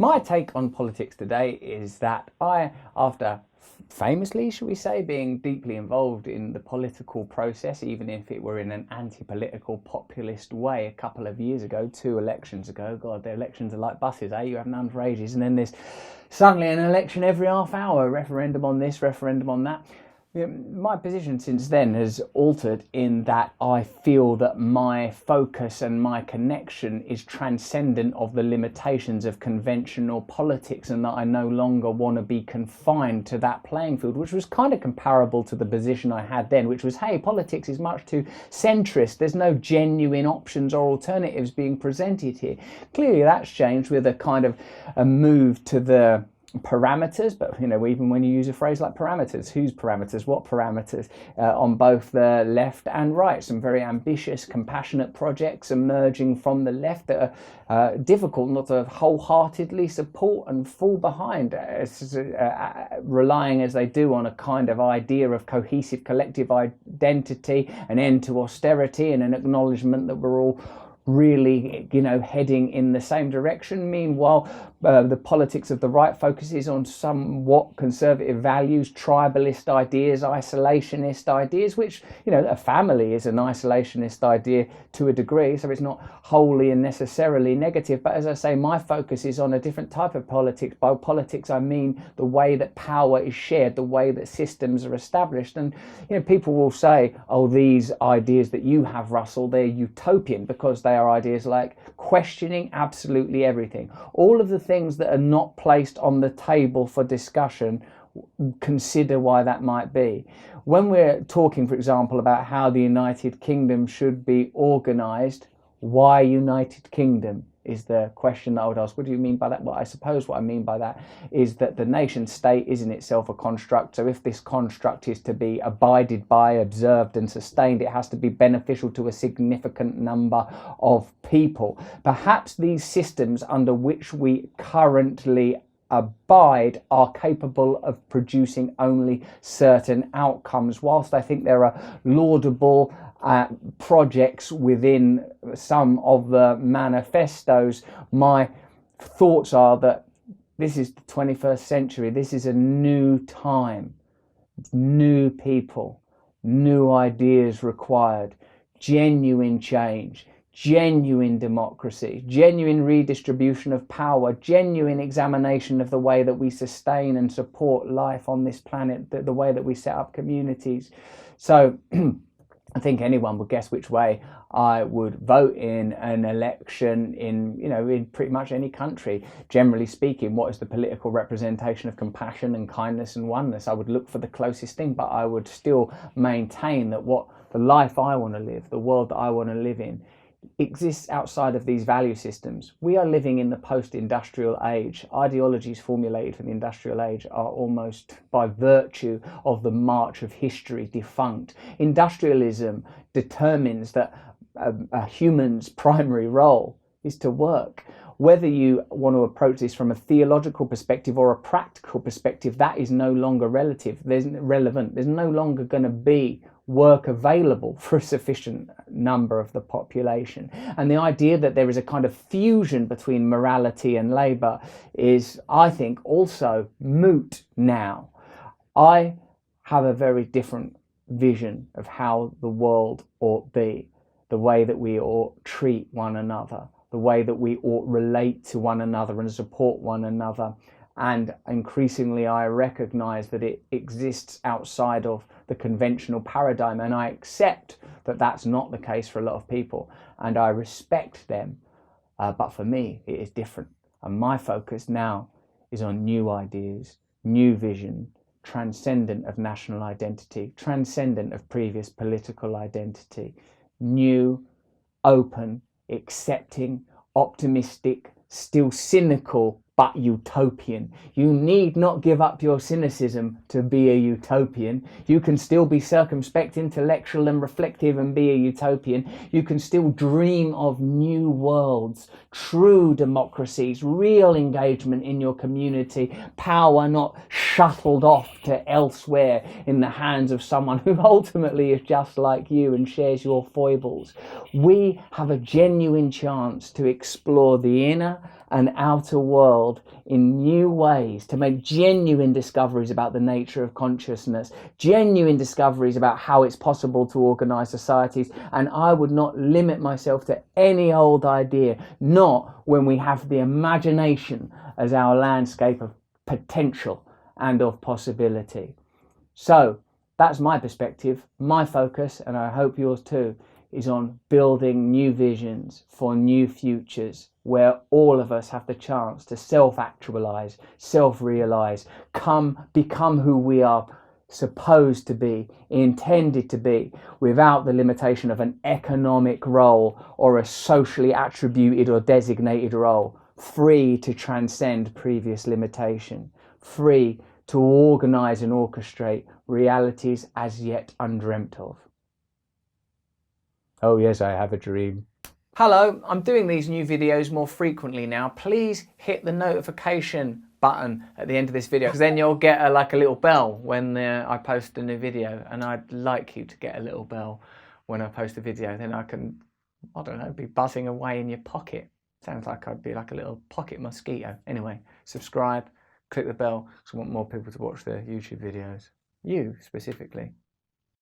My take on politics today is that after famously, shall we say, being deeply involved in the political process, even if it were in an anti-political populist way a couple of years ago, 2 elections ago, God, the elections are like buses, eh? You have none for ages, and then there's suddenly an election every half hour, referendum on this, referendum on that. My position since then has altered in that I feel that my focus and my connection is transcendent of the limitations of conventional politics, and that I no longer want to be confined to that playing field, which was kind of comparable to the position I had then, which was, hey, politics is much too centrist. There's no genuine options or alternatives being presented here. Clearly that's changed with a kind of a move to the parameters, but even when you use a phrase like parameters, whose parameters, what parameters, on both the left and right, some very ambitious, compassionate projects emerging from the left that are difficult not to wholeheartedly support and fall behind, relying as they do on a kind of idea of cohesive collective identity, an end to austerity, and an acknowledgement that we're all really heading in the same direction. Meanwhile, the politics of the right focuses on somewhat conservative values, tribalist ideas, isolationist ideas, which a family is an isolationist idea to a degree, so it's not wholly and necessarily negative. But as I say, my focus is on a different type of politics. By politics I mean the way that power is shared, the way that systems are established. And people will say, oh, these ideas that you have, Russell, they're utopian, because they are ideas like questioning absolutely everything. All of the things that are not placed on the table for discussion, consider why that might be. When we're talking, for example, about how the United Kingdom should be organised, why United Kingdom is the question that I would ask. What do you mean by that? Well, I suppose what I mean by that is that the nation state is in itself a construct. So if this construct is to be abided by, observed and sustained, it has to be beneficial to a significant number of people. Perhaps these systems under which we currently abide are capable of producing only certain outcomes. Whilst I think there are laudable projects within some of the manifestos, my thoughts are that this is the 21st century. This is a new time, new people, new ideas required, genuine change, genuine democracy, genuine redistribution of power, genuine examination of the way that we sustain and support life on this planet, the way that we set up communities. So I think anyone would guess which way I would vote in an election in pretty much any country. Generally speaking, what is the political representation of compassion and kindness and oneness? I would look for the closest thing, but I would still maintain that what the life I want to live, the world that I want to live in, exists outside of these value systems. We are living in the post-industrial age. Ideologies formulated for the industrial age are almost by virtue of the march of history defunct. Industrialism determines that a human's primary role is to work. Whether you want to approach this from a theological perspective or a practical perspective, that is no longer relevant. There's no longer going to be work available for a sufficient number of the population. And the idea that there is a kind of fusion between morality and labour is, I think, also moot now. I have a very different vision of how the world ought be, the way that we ought treat one another, the way that we ought relate to one another and support one another. And increasingly I recognise that it exists outside of the conventional paradigm, and I accept that that's not the case for a lot of people, and I respect them. But for me, it is different. And my focus now is on new ideas, new vision, transcendent of national identity, transcendent of previous political identity, new, open, accepting, optimistic, still cynical, but utopian. You need not give up your cynicism to be a utopian. You can still be circumspect, intellectual and reflective and be a utopian. You can still dream of new worlds, true democracies, real engagement in your community, power not shuttled off to elsewhere in the hands of someone who ultimately is just like you and shares your foibles. We have a genuine chance to explore the inner and outer world world in new ways, to make genuine discoveries about the nature of consciousness, genuine discoveries about how it's possible to organize societies. And I would not limit myself to any old idea, not when we have the imagination as our landscape of potential and of possibility. So that's my perspective, my focus, and I hope yours too, is on building new visions for new futures where all of us have the chance to self-actualize, self-realize, become who we are supposed to be, intended to be, without the limitation of an economic role or a socially attributed or designated role, free to transcend previous limitation, free to organize and orchestrate realities as yet undreamt of. Oh yes, I have a dream. Hello, I'm doing these new videos more frequently now. Please hit the notification button at the end of this video, because then you'll get like a little bell when I post a new video, and I'd like you to get a little bell when I post a video. Then I can, I don't know, be buzzing away in your pocket. Sounds like I'd be like a little pocket mosquito. Anyway, subscribe, click the bell, because I want more people to watch the YouTube videos. You specifically.